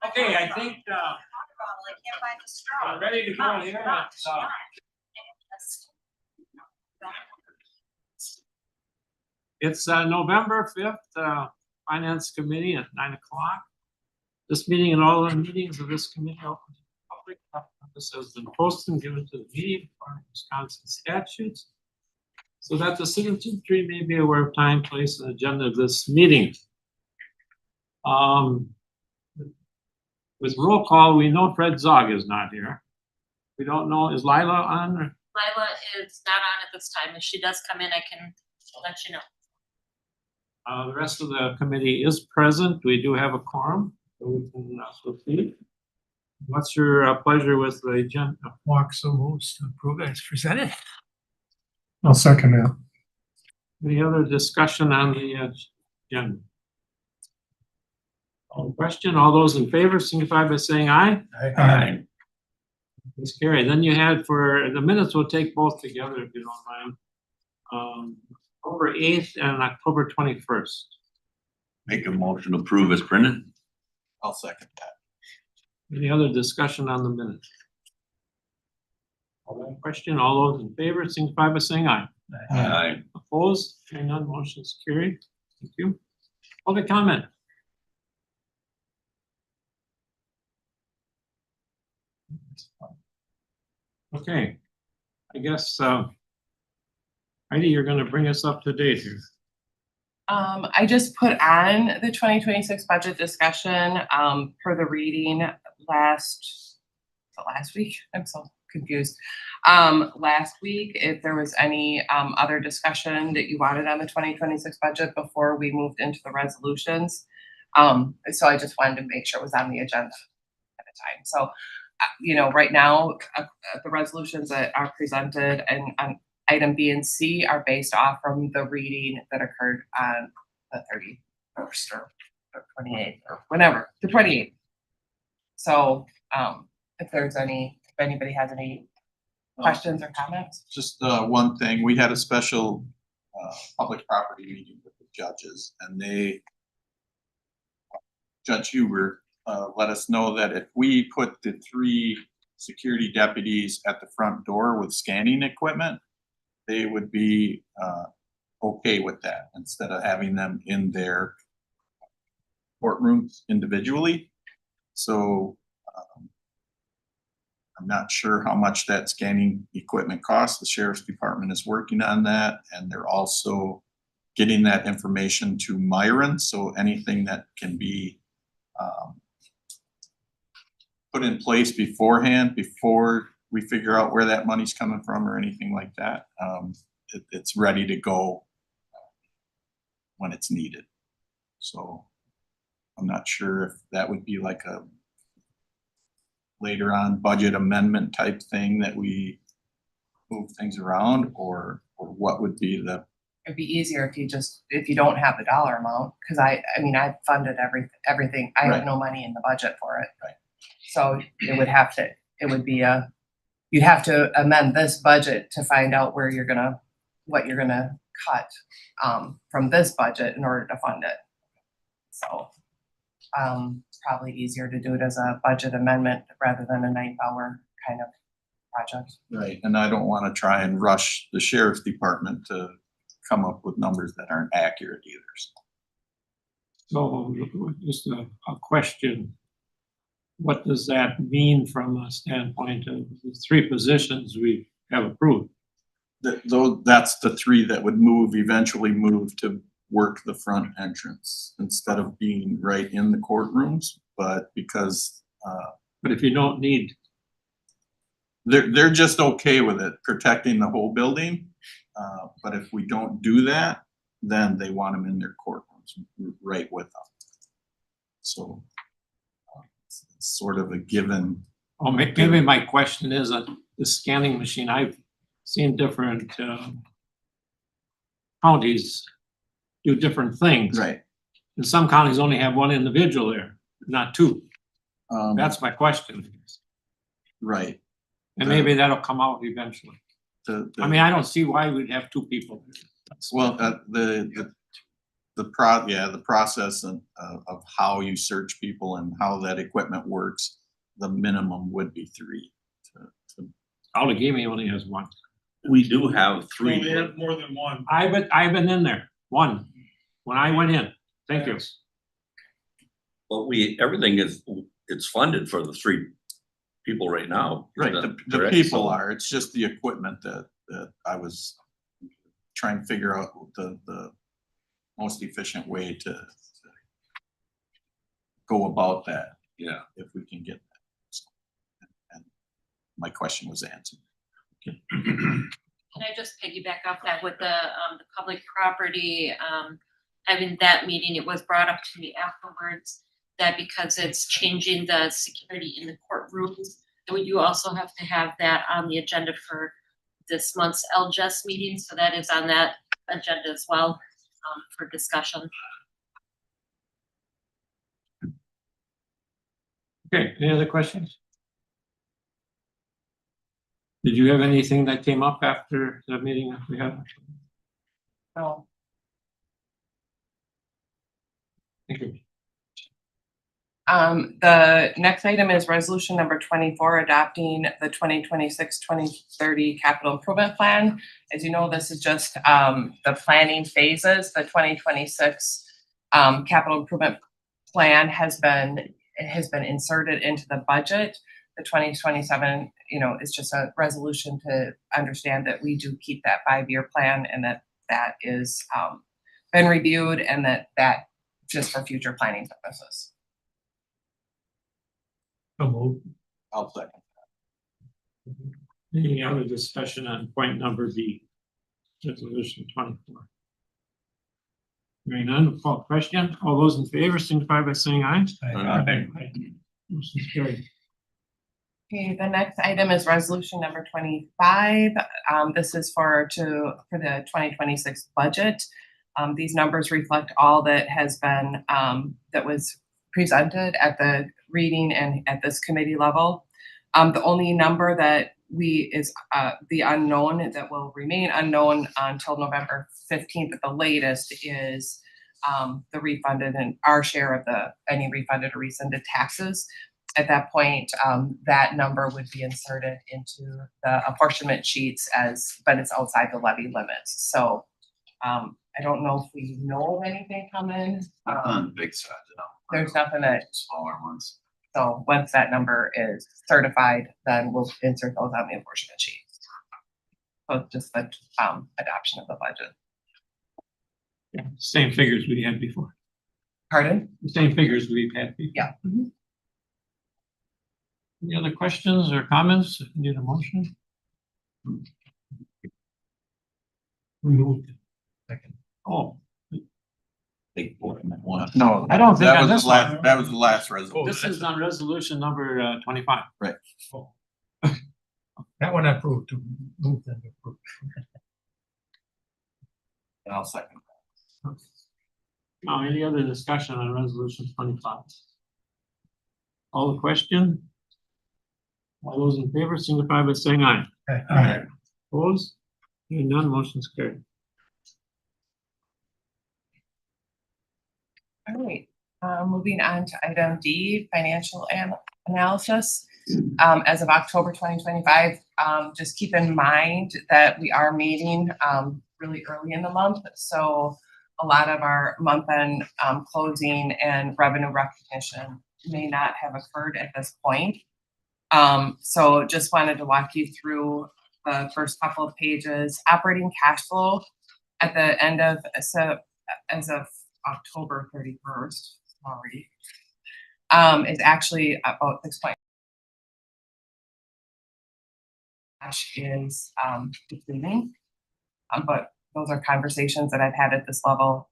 Okay, I think we're ready to go here. It's November 5th, Finance Committee at 9 o'clock. This meeting and all the meetings of this committee open to the public. This has been posted and given to the meeting for Wisconsin statutes, so that the citizenry may be aware of time, place, and agenda of this meeting. With roll call, we know Fred Zog is not here. We don't know, is Lila on? Lila is not on at this time. If she does come in, I can let you know. The rest of the committee is present. We do have a quorum, so we can proceed. What's your pleasure with the agenda? Walk so moves to approve as presented. I'll second that. Any other discussion on the agenda? Question, all those in favor signify by saying aye. Aye. It's carried. Then you had for the minutes, we'll take both together if you don't mind. October 8th and October 21st. Make a motion to approve as printed. I'll second that. Any other discussion on the minutes? Question, all those in favor signify by saying aye. Aye. Opposed? Hearing none, motion is carried. Thank you. Public comment. Okay, I guess Heidi, you're going to bring us up to date here. I just put on the 2026 budget discussion per the reading last week. I'm so confused. Last week, if there was any other discussion that you wanted on the 2026 budget before we moved into the resolutions. So I just wanted to make sure it was on the agenda at the time. So, you know, right now, the resolutions that are presented and item B and C are based off from the reading that occurred on the 31st or 28th or whenever, the 28th. So if anybody has any questions or comments? Just one thing, we had a special public property meeting with the judges, and Judge Huber let us know that if we put the 3 security deputies at the front door with scanning equipment, they would be okay with that instead of having them in their courtrooms individually. So I'm not sure how much that scanning equipment costs. The Sheriff's Department is working on that, and they're also getting that information to Myron. So anything that can be put in place beforehand, before we figure out where that money's coming from or anything like that, it's ready to go when it's needed. So I'm not sure if that would be like a later on budget amendment type thing that we move things around, or what would be the. It'd be easier if you don't have the dollar amount, because I mean I've funded everything. I have no money in the budget for it. Right. So you'd have to amend this budget to find out what you're gonna cut from this budget in order to fund it. So it's probably easier to do it as a budget amendment rather than a 9-hour kind of project. Right, and I don't want to try and rush the Sheriff's Department to come up with numbers that aren't accurate either. So just a question. What does that mean from a standpoint of the 3 positions we have approved? That's the 3 that would eventually move to work the front entrance instead of being right in the courtrooms. But because but if you don't need, they're just okay with it protecting the whole building. But if we don't do that, then they want them in their courtrooms right with them. So it's sort of a given. Oh, maybe my question is the scanning machine. I've seen different counties do different things. Right. And some counties only have 1 individual there, not 2. That's my question. Right. And maybe that'll come out eventually. I mean, I don't see why we'd have 2 people. Well, the the process of how you search people and how that equipment works, the minimum would be 3 to All the gaming only has one. We do have three. more than one. I've been in there, one, when I went in. Thank you. But everything it's funded for the 3 people right now. Right, isn't it? the Correct? people So- are, it's just the equipment that I was trying to figure out the most efficient way to go about that, Yeah, if we can get that. And my question was answered. Can I just piggyback off that with the public property, having that meeting, it was brought up to me afterwards that because it's changing the security in the courtrooms, that we do also have to have that on the agenda for this month's LGES meeting, so that is on that agenda as well, for discussion. Okay, any other questions? Did you have anything that came up after the meeting that we had? So, Thank you. the next item is resolution number 24, adopting the 2026-2030 capital improvement plan. As you know, this is just, the planning phases. The 2026 capital improvement plan has been inserted into the budget. The 2027, is just a resolution to understand that we do keep that 5-year plan and that is been reviewed and that just for future planning purposes. I'll second. Any other discussion on point number B, resolution 24? Hearing none, call question. All those in favor signify by saying aye. Aye. Motion is carried. Okay, the next item is resolution number 25. This is for the 2026 budget. These numbers reflect all that has been, that was presented at the reading and at this committee level. The only number that is the unknown that will remain unknown until November 15th at the latest is the refunded and our share of any refunded or rescinded taxes. At that point, that number would be inserted into the apportionment sheets but it's outside the levy limits. So I don't know if we know of anything coming. On big side, There's nothing that, smaller ones. so once that number is certified, then we'll insert those on the apportionment sheets. So it's just the adoption of the budget. Yeah, same figures we had before. Pardon? The same figures we've had before. Yeah. Any other questions or comments? Need a motion? Moved. Second. Oh, Big boy. No, I don't think that on was this the last, one. that was the last resolution. this is on resolution number 25. That one I approved to move them to approve. And I'll second. Now, any other discussion on resolution 25? All the question? All those in favor signify by saying aye. Aye. Opposed? Hearing none, motion's carried. All right, moving on to item D, financial analysis. As of October 2025, just keep in mind that we are meeting really early in the month. So a lot of our month-end closing and revenue recognition may not have occurred at this point. So just wanted to walk you through the first couple of pages. Operating cash flow at the end of, as of October 31st, sorry, is actually about 6 point. Cash is depleting, but those are conversations that I've had at this level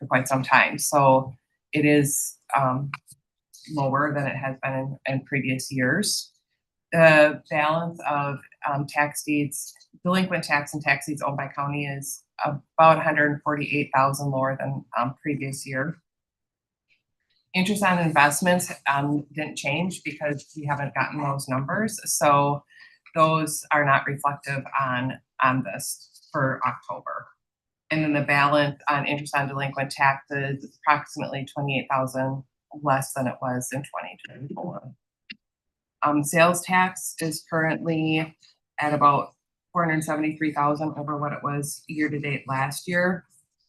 for quite some time. So it is lower than it has been in previous years. The balance of tax deeds, delinquent tax and tax deeds owed by county is about 148,000 lower than previous year. Interest on investments didn't change because we haven't gotten those numbers. So those are not reflective on this for October. And then the balance on interest on delinquent taxes is approximately 28,000 less than it was in 2024. Sales tax is currently at about 473,000 over what it was year to date last year.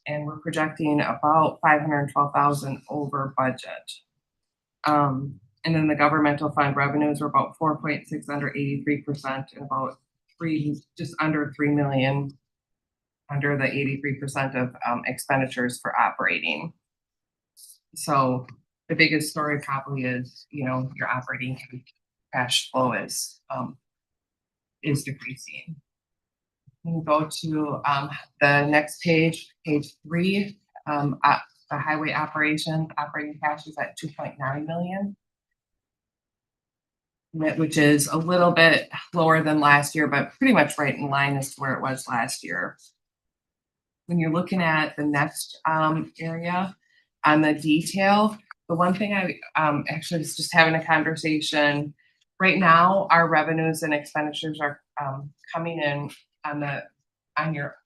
And we're projecting about 512,000 over budget. And then the governmental fund revenues were about 4.6 under 83% and about just under 3 million under the 83% of expenditures for operating. So the biggest story probably is, your operating cash flow is decreasing. We go to the next page, page 3. The highway operating cash is at 2.9 million. Which is a little bit lower than last year, but pretty much right in line as to where it was last year. When you're looking at the next area on the detail, the one thing I actually was just having a conversation. Right now, our revenues and expenditures are coming in on your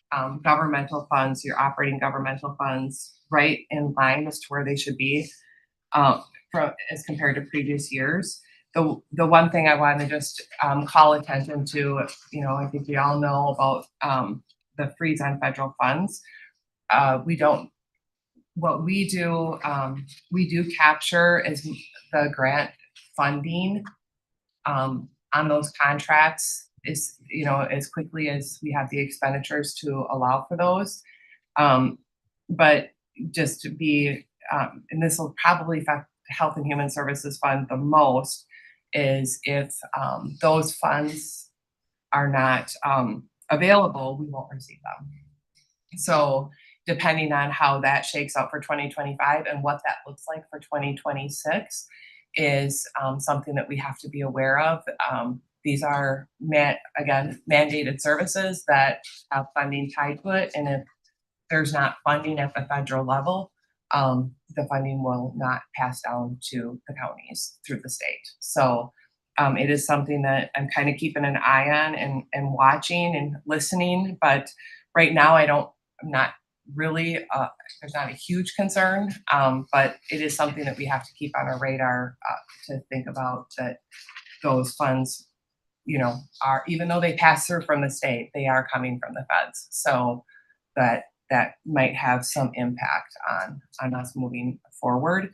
governmental funds, your operating governmental funds, right in line as to where they should be as compared to previous years. The one thing I want to just call attention to, I think we all know about the freeze on federal funds. What we do capture is the grant funding on those contracts is, as quickly as we have the expenditures to allow for those. But just to be, and this will probably affect Health and Human Services Fund the most, is if those funds are not available, we won't receive them. So depending on how that shakes out for 2025 and what that looks like for 2026 is something that we have to be aware of. These are, mandated services that have funding tied to it. And if there's not funding at the federal level, the funding will not pass down to the counties through the state. So it is something that I'm kind of keeping an eye on and watching and listening. But right now, I'm not really, there's not a huge concern, but it is something that we have to keep on our radar to think about, that those funds, are, even though they pass through from the state, they are coming from the feds. So that might have some impact on us moving forward.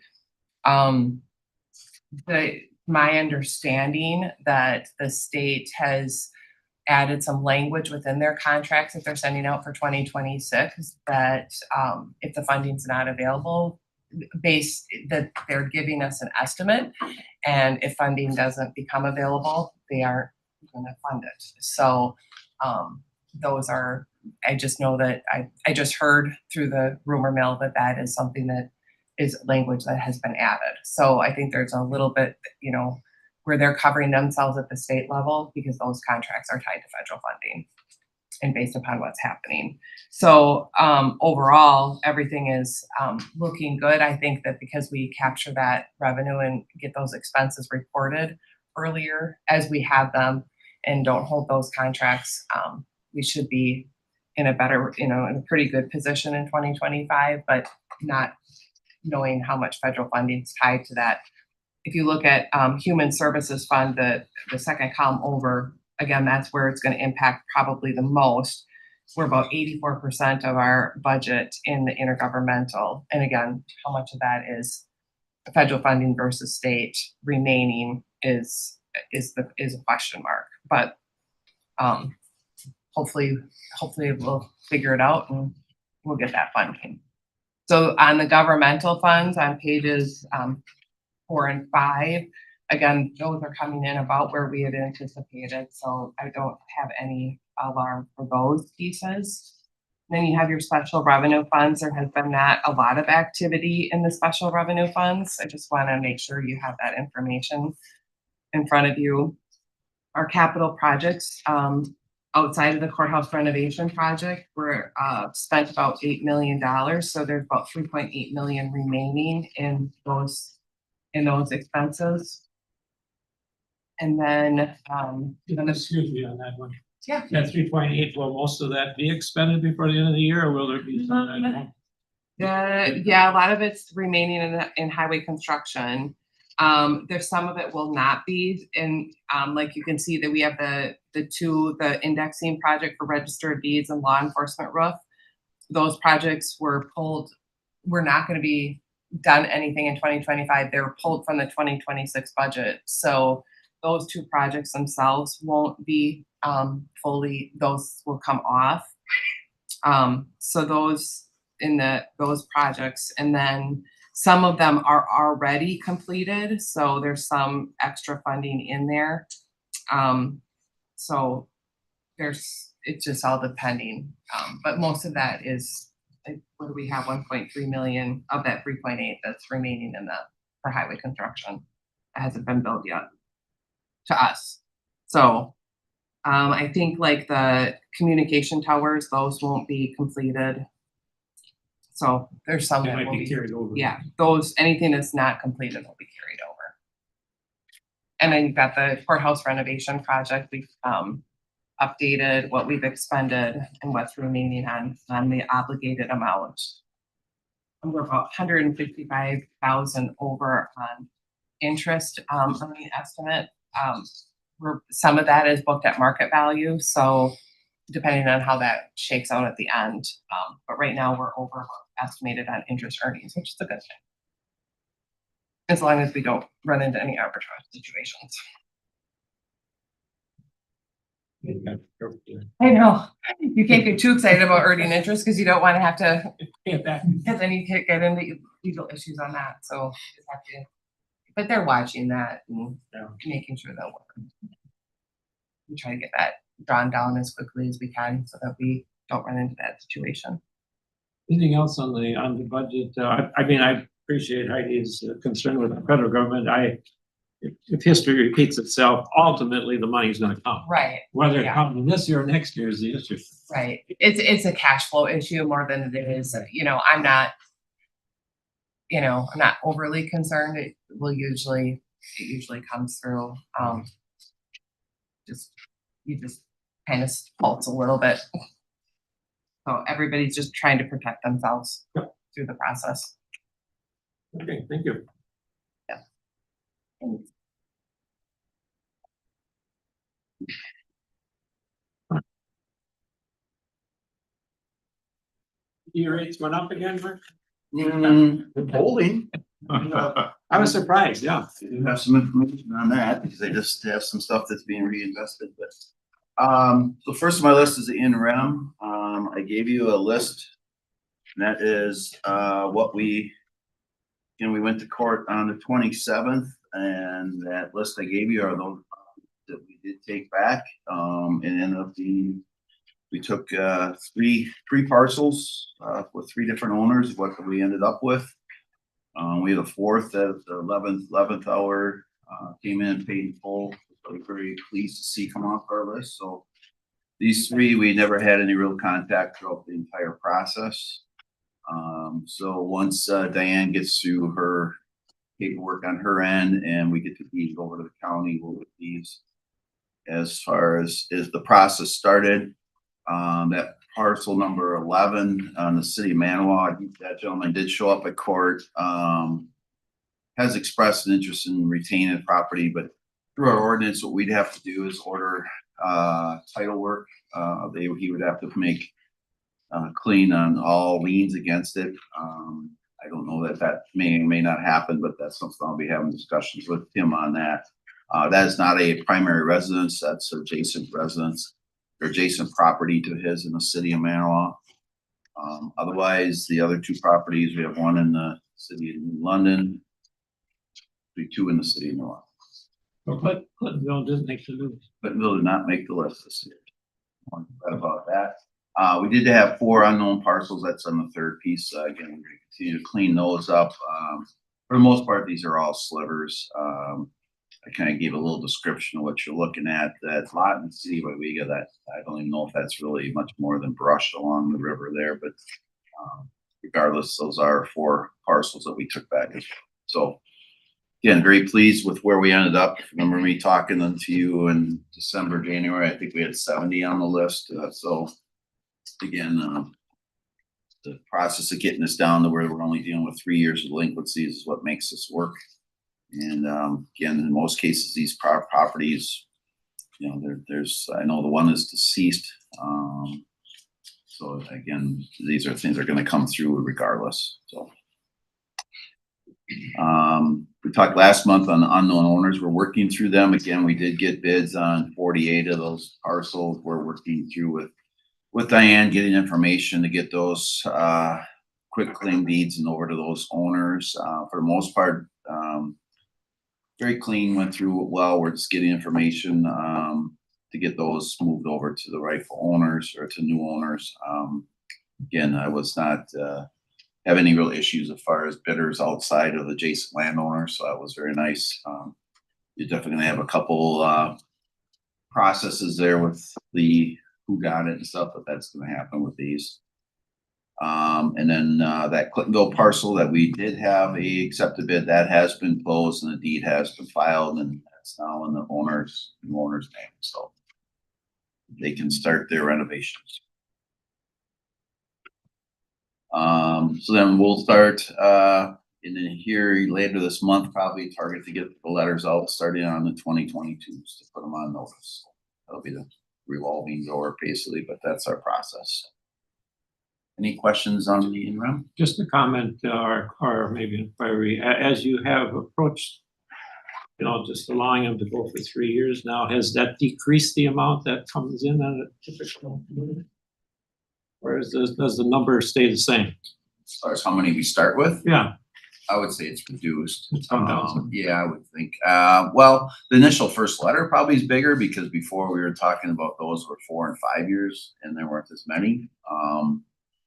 My understanding that the state has added some language within their contracts that they're sending out for 2026 that if the funding's not available, that they're giving us an estimate, and if funding doesn't become available, they aren't going to fund it. So those are, I just know that I just heard through the rumor mill that is something that is language that has been added. So I think there's a little bit, where they're covering themselves at the state level because those contracts are tied to federal funding and based upon what's happening. So overall, everything is looking good. I think that because we capture that revenue and get those expenses reported earlier as we have them and don't hold those contracts, we should be in a better, in a pretty good position in 2025, but not knowing how much federal funding is tied to that. If you look at Human Services Fund, the second column over, again, that's where it's going to impact probably the most. We're about 84% of our budget in the intergovernmental. And again, how much of that is federal funding versus state remaining is a question mark. But hopefully we'll figure it out and we'll get that funding. So on the governmental funds on pages 4 and 5, again, those are coming in about where we had anticipated. So I don't have any alarm for those pieces. Then you have your special revenue funds. There has been not a lot of activity in the special revenue funds. I just want to make sure you have that information in front of you. Our capital projects, outside of the courthouse renovation project, were spent about $8 million. So there's about 3.8 million remaining in those expenses. And then Excuse me on that one. Yeah. That 3.8, will most of that be expended before the end of the year, or will there be some that won't? Yeah, a lot of it's remaining in highway construction. There's some of it will not be, and like you can see that we have the indexing project for registered deeds and law enforcement roof. Those projects were not gonna be done anything in 2025. They were pulled from the 2026 budget. So those two projects themselves won't be those will come off. So those projects, and then some of them are already completed, so there's some extra funding in there. So it's just all depending, but most of that is, what do we have, 1.3 million of that 3.8 that's remaining for highway construction. That hasn't been billed yet to us. So I think like the communication towers, those won't be completed. So there's some They that might will be be, carried over. yeah, anything that's not completed will be carried over. And then you've got the courthouse renovation project. We've updated what we've expended and what's remaining on the obligated amount. And we're about 155,000 over on interest on the estimate. Some of that is booked at market value, so depending on how that shakes out at the end. But right now we're over estimated on interest earnings, which is a good thing. As long as we don't run into any arbitrage situations. I know, you can't get too excited about earning interest because you don't want to have to, because then you can't get into legal issues on that, so you just have to. But they're watching that and making sure that we try to get that drawn down as quickly as we can so that we don't run into that situation. Anything else on the budget? I mean, I appreciate Heidi's concern with the federal government. If history repeats itself, ultimately the money's gonna come. Right. Whether it Yeah. comes this year or next year is the issue. Right. It's a cash flow issue more than it is, I'm not overly concerned. It usually comes through. You just kind of pulse a little bit. So everybody's just trying to protect themselves through the process. Okay, thank you. Your rates went up again, Mark? Holding. I was surprised, yeah. I do have some information on that because I just have some stuff that's being reinvested, but. So first on my list is the in-rem. I gave you a list. And that is, what we went to court on the 27th, and that list I gave you are those that we did take back. And ended up being, we took, three parcels, with three different owners, what we ended up with. We had a fourth at the 11th hour, came in, paid in full. So we're very pleased to see come off our list. So these three, we never had any real contact throughout the entire process. So once Diane gets through her paperwork on her end and we get the deeds over to the county, we'll get these. As far as the process started, that parcel number 11 on the city of Manawa, that gentleman did show up at court, has expressed an interest in retaining the property, but through our ordinance, what we'd have to do is order title work. He would have to make clean on all liens against it. I don't know that may or may not happen, but that's something I'll be having discussions with him on that. That is not a primary residence, that's adjacent residence, or adjacent property to his in the city of Manawa. Otherwise, the other two properties, we have one in the city of New London, two in the city of Milwaukee. But Clintonville didn't make the news. Clintonville did not make the list this year. About that. We did have 4 unknown parcels. That's on the third piece. Again, we're going to continue to clean those up. For the most part, these are all slivers. I kind of gave a little description of what you're looking at. That lot in the city of Waupaca, that I don't even know if that's really much more than brush along the river there, but regardless, those are 4 parcels that we took back. So again, very pleased with where we ended up. Remember me talking to you in December, January, I think we had 70 on the list, so again, the process of getting us down to where we're only dealing with 3 years of delinquencies is what makes this work. And again, in most cases, these properties, you know, there's, I know the one is deceased. So again, these are things that are gonna come through regardless, so. We talked last month on the unknown owners. We're working through them. Again, we did get bids on 48 of those parcels. We're working through with Diane, getting information to get those quick claim deeds and over to those owners. For the most part, very clean, went through it well. We're just getting information to get those moved over to the rightful owners or to new owners. Again, I was not have any real issues as far as bidders outside of adjacent landowners, so that was very nice. You're definitely gonna have a couple processes there with the who got it and stuff, but that's gonna happen with these. And then that Clintonville parcel that we did have a accepted bid, that has been closed and the deed has been filed, and that's now in the owner's name, so they can start their renovations. So then we'll start in here later this month, probably target to get the letters out starting on the 2022s to put them on notice. That'll be the revolving door basically, but that's our process. Any questions on the interim? Just a comment or maybe an inquiry, as you have approached, you know, just allowing them to go for 3 years now, has that decreased the amount that comes in on a typical? Or does the number stay the same? As far as how many we start with, Yeah, I would say it's reduced. it's come down some. Yeah, I would think. Well, the initial first letter probably is bigger because before we were talking about those were 4 and 5 years and there weren't as many.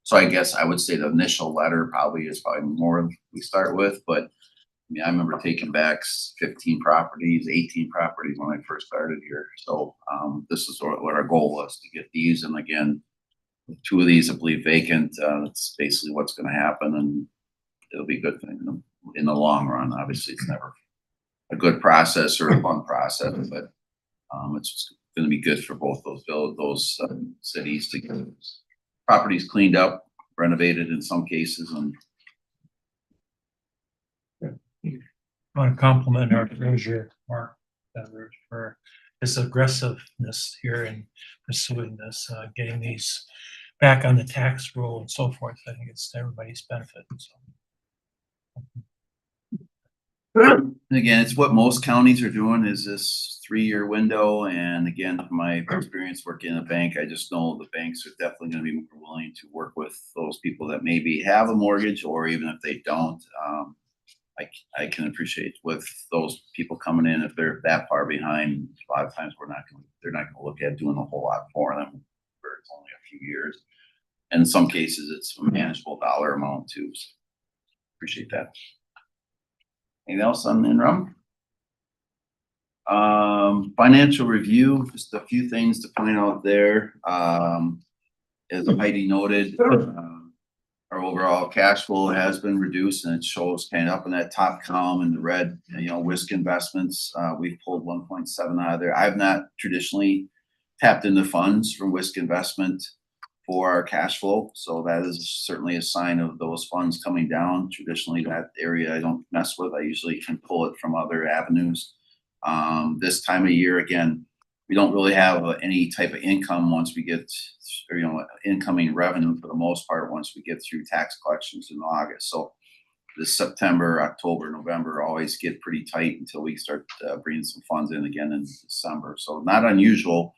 So I guess I would say the initial letter probably is more we start with, but I mean, I remember taking back 15 properties, 18 properties when I first started here. So this is what our goal was, to get these. And again, with 2 of these, I believe, vacant, that's basically what's going to happen, and it'll be a good thing in the long run. Obviously, it's never a good process or a fun process, but it's going to be good for both those cities to get properties cleaned up, renovated in some cases, and I want to compliment our treasurer, Mark, Beveridge, for his aggressiveness here in pursuing this, getting these back on the tax roll and so forth. I think it's to everybody's benefit. and again, it's what most counties are doing is this 3-year window. And again, from my experience working in a bank, I just know the banks are definitely going to be more willing to work with those people that maybe have a mortgage, or even if they don't. I can appreciate with those people coming in, if they're that far behind, a lot of times they're not going to look at doing a whole lot for them for it's only a few years. And in some cases, it's a manageable dollar amount too. So appreciate that. Anything else on the interim? Financial review, just a few things to point out there. As Heidi noted, our overall cash flow has been reduced, and it shows kind of up in that top column in the red. You know, Whisk Investments, we've pulled 1.7 out of there. I've not traditionally tapped into funds from Whisk Investment for our cash flow, so that is certainly a sign of those funds coming down. Traditionally, that area I don't mess with. I usually can pull it from other avenues. This time of year, again, we don't really have any type of income once we get, or, you know, incoming revenue for the most part once we get through tax collections in August. So this September, October, November always get pretty tight until we start bringing some funds in again in December. So not unusual,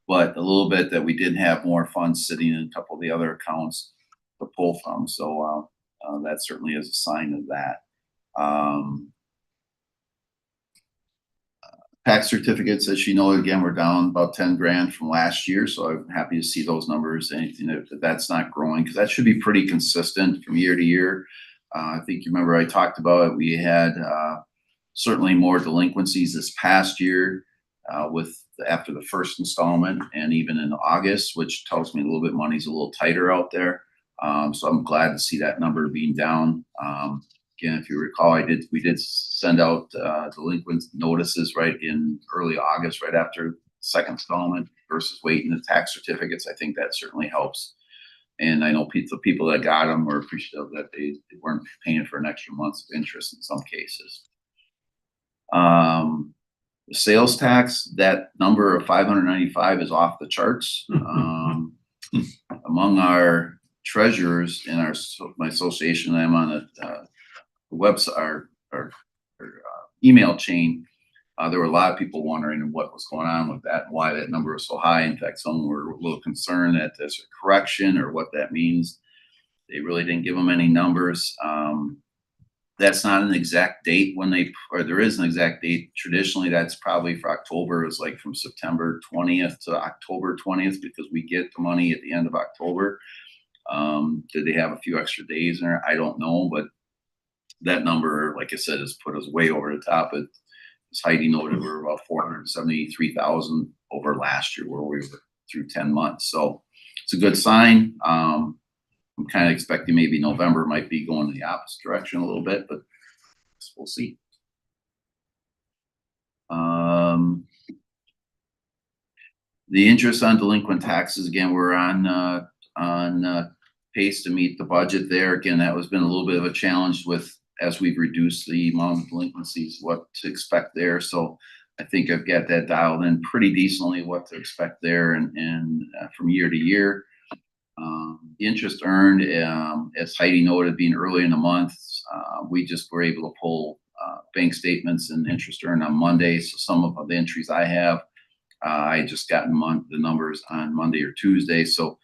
but a little bit that we did have more funds sitting in a couple of the other accounts to pull from. So that certainly is a sign of that. Tax certificates, as you know, again, we're down about 10 grand from last year. So I'm happy to see those numbers. Anything that's not growing, because that should be pretty consistent from year to year. I think you remember I talked about it. We had certainly more delinquencies this past year after the first installment, and even in August, which tells me a little bit money's a little tighter out there. So I'm glad to see that number being down. again, if you recall, we did send out delinquent notices right in early August, right after second installment versus waiting the tax certificates. I think that certainly helps. And I know the people that got them were appreciative that they weren't paying for an extra month's of interest in some cases. The sales tax, that number of 595 is off the charts. Among our treasurers in my association, I'm on a website, our email chain. There were a lot of people wondering what was going on with that and why that number was so high. In fact, some were a little concerned that there's a correction or what that means. They really didn't give them any numbers. That's not an exact date or there is an exact date. Traditionally, that's probably for October. It's like from September 20th to October 20th because we get the money at the end of October. Did they have a few extra days in there? I don't know, but that number, like I said, has put us way over the top. As Heidi noted, we're about 473,000 over last year where we were through 10 months. So it's a good sign. I'm kind of expecting maybe November might be going in the opposite direction a little bit, but we'll see. The interest on delinquent taxes, again, we're on pace to meet the budget there. Again, that has been a little bit of a challenge as we've reduced the amount of delinquencies, what to expect there. So I think I've got that dialed in pretty decently, what to expect there and from year to year. The interest earned, as Heidi noted, being early in the month, we just were able to pull bank statements and interest earned on Monday. So some of the entries I have, I just gotten the numbers on Monday or Tuesday. So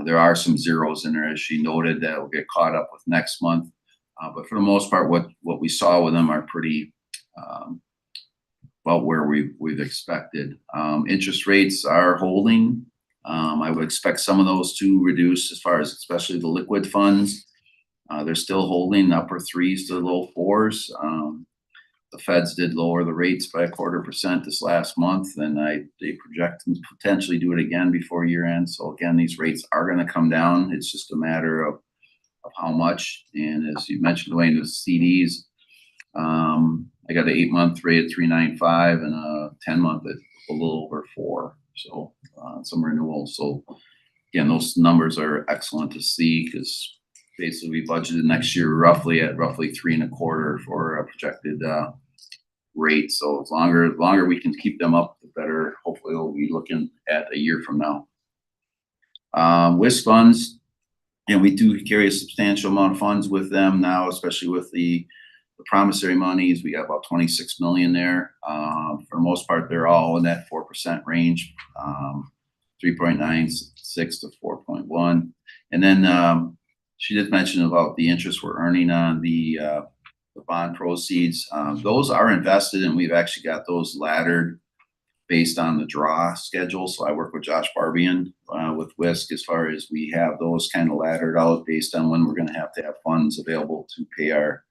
there are some zeros in there, as she noted, that will get caught up with next month. But for the most part, what we saw with them are pretty about where we've expected. Interest rates are holding. I would expect some of those to reduce as far as especially the liquid funds. They're still holding upper 3s to low 4s. The feds did lower the rates by 0.25% this last month, and they project to potentially do it again before year end. So again, these rates are going to come down. It's just a matter of how much. And as you mentioned, Dwayne, the CDs, I got an 8-month rate at 3.95 and a 10-month at a little over 4. So some renewals. So again, those numbers are excellent to see because basically we budgeted next year roughly at 3.25 for a projected rate. So as longer we can keep them up, the better. Hopefully we'll be looking at a year from now. WIS funds, and we do carry a substantial amount of funds with them now, especially with the promissory monies. We got about 26 million there. For the most part, they're all in that 4% range, 3.96 to 4.1. And then she did mention about the interest we're earning on the bond proceeds. Those are invested, and we've actually got those laddered based on the draw schedule. So I work with Josh Barbian with WISC as far as we have those kind of laddered out based on when we're going to have funds available to pay our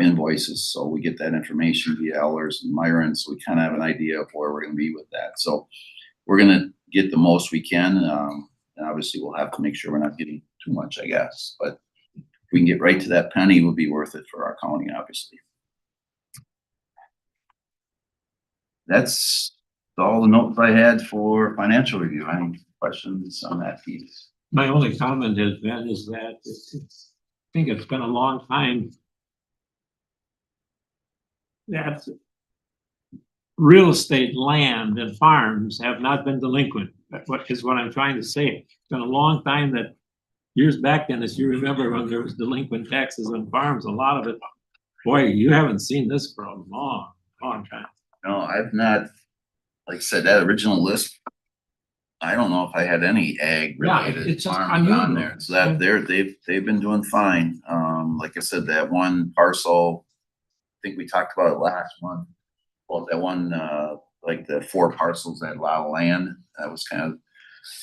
invoices. So we get that information via Ehlers and Myron, so we kind of have an idea of where we're going to be with that. So we're going to get the most we can. And obviously we'll have to make sure we're not getting too much, I guess. But if we can get right to that penny, it would be worth it for our county, obviously. That's all the notes I had for financial review. Any questions on that piece? My only comment has been is that I think it's been a long time that real estate land and farms have not been delinquent. That's what I'm trying to say. It's been a long time that years back, Dennis, you remember when there was delinquent taxes on farms, a lot of it, boy, you haven't seen this for a long time. No, I've not, like I said, that original list, I don't know if I had any ag related it's just farms on unusual. there. So that they've been doing fine. Like I said, that one parcel, I think we talked about it last month. Well, that one, like the 4 parcels that lot of land, that was kind of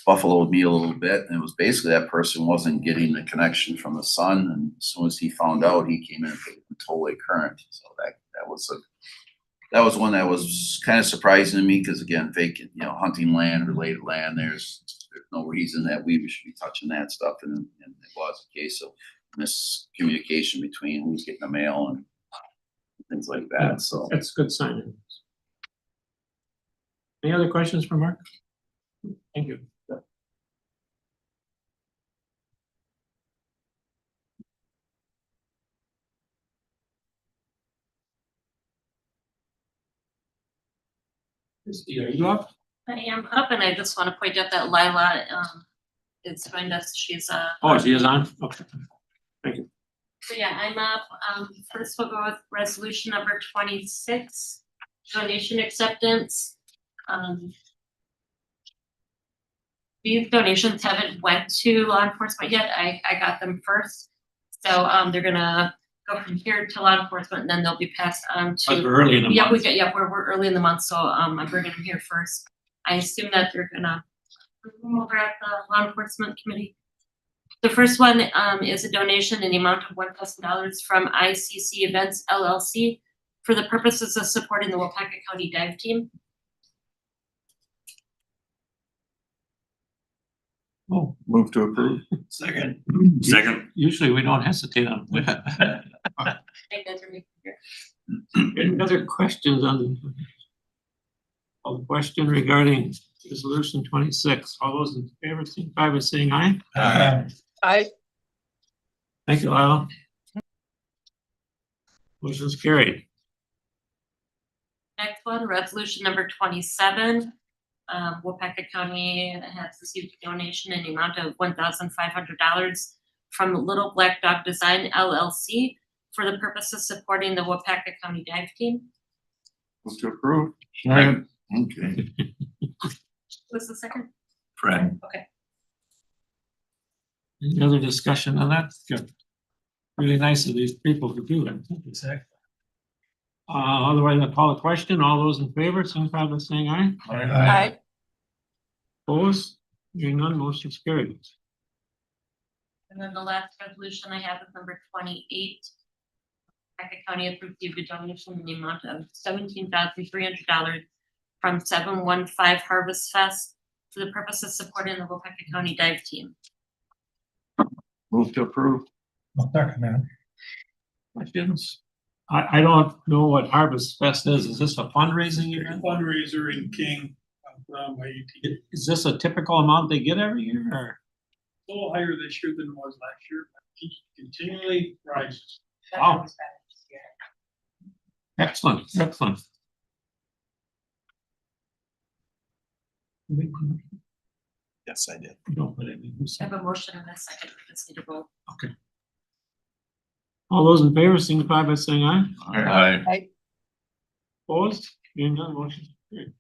buffaloed me a little bit. And it was basically that person wasn't getting the connection from the sun. And as soon as he found out, he came in and paid totally current. So that was one that was kind of surprising to me because again, vacant, hunting land, related land, there's no reason that we should be touching that stuff. And it was a case of miscommunication between who's getting the mail and things like that, so. That's a good sign. Any other questions for Mark? Thank you. Christie, are you up? I am up, and I just want to point out that Lila is joined us. She's Oh, she is on? Okay. So yeah, I'm up. First we'll go with resolution number 26, donation acceptance. These donations haven't went to law enforcement yet. I got them first. So they're gonna go from here to law enforcement, and then they'll be passed on But to. we're early in the Yeah, month. we're early in the month, so I'm bringing them here first. I assume that they're gonna move them over at the law enforcement committee. The first one is a donation in the amount of $1,000 from ICC Events LLC for the purposes of supporting the Waupaca County Dive Team. Oh, Move to approve. Second. usually we don't hesitate on that. I think that's really clear. Any other questions on the question regarding resolution 26? All those in favor, signify by saying aye. Aye. Thank you, Lyle. Motion is carried. Next one, resolution number 27. Waupaca County has received a donation in the amount of $1,500 from Little Black Dog Design LLC for the purpose of supporting the Waupaca County Dive Team. Move to approve. Okay. Who's the second? Fred. Okay. Any other discussion on that? Good. Really nice of these people to do it. Exactly. Otherwise, I'll call the question. All those in favor, signify by saying aye. Aye. Opposed? Hearing none, motion is carried. And then the last resolution I have is number 28. Waupaca County has received a donation in the amount of $17,300 from 715 Harvest Fest for the purpose of supporting the Waupaca County Dive Team. Move to approve. I'll second that. Questions? I don't know what Harvest Fest is. Is this a fundraising event? Fundraiser in King, by AT. Is this a typical amount they get every year or? A little higher this year than it was last year, but it continually rises. Wow. Excellent, excellent. Yes, I did. Don't put it in. I have a motion and a second. We just need to vote. All those in favor, signify by saying aye. Aye. Opposed? Hearing none, motion is carried.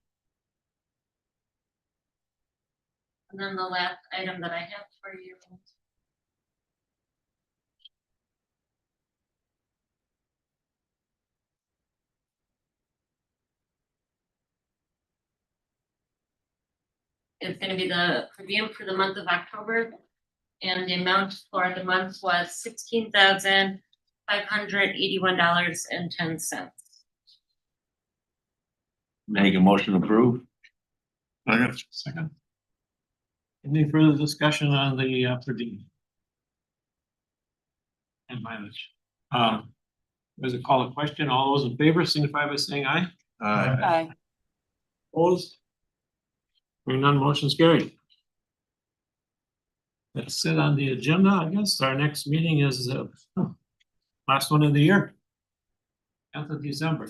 And then the last item that I have for you. It's gonna be the per diem for the month of October. And the amount for the month was $16,581.10. Make a motion to approve. Second. Any further discussion on the per diem? And mileage. There's a call to question. All those in favor, signify by saying aye. Aye. Opposed? Hearing none, motion is carried. That's it on the agenda, I guess. Our next meeting is last one of the year. 10th of December.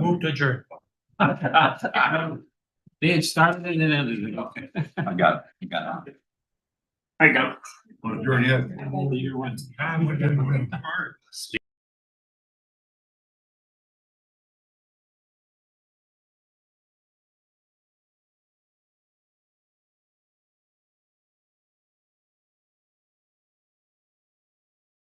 Move to adjourn. They had started it and ended it, okay. I got it. I got it. Adjourn yet? The year went. I'm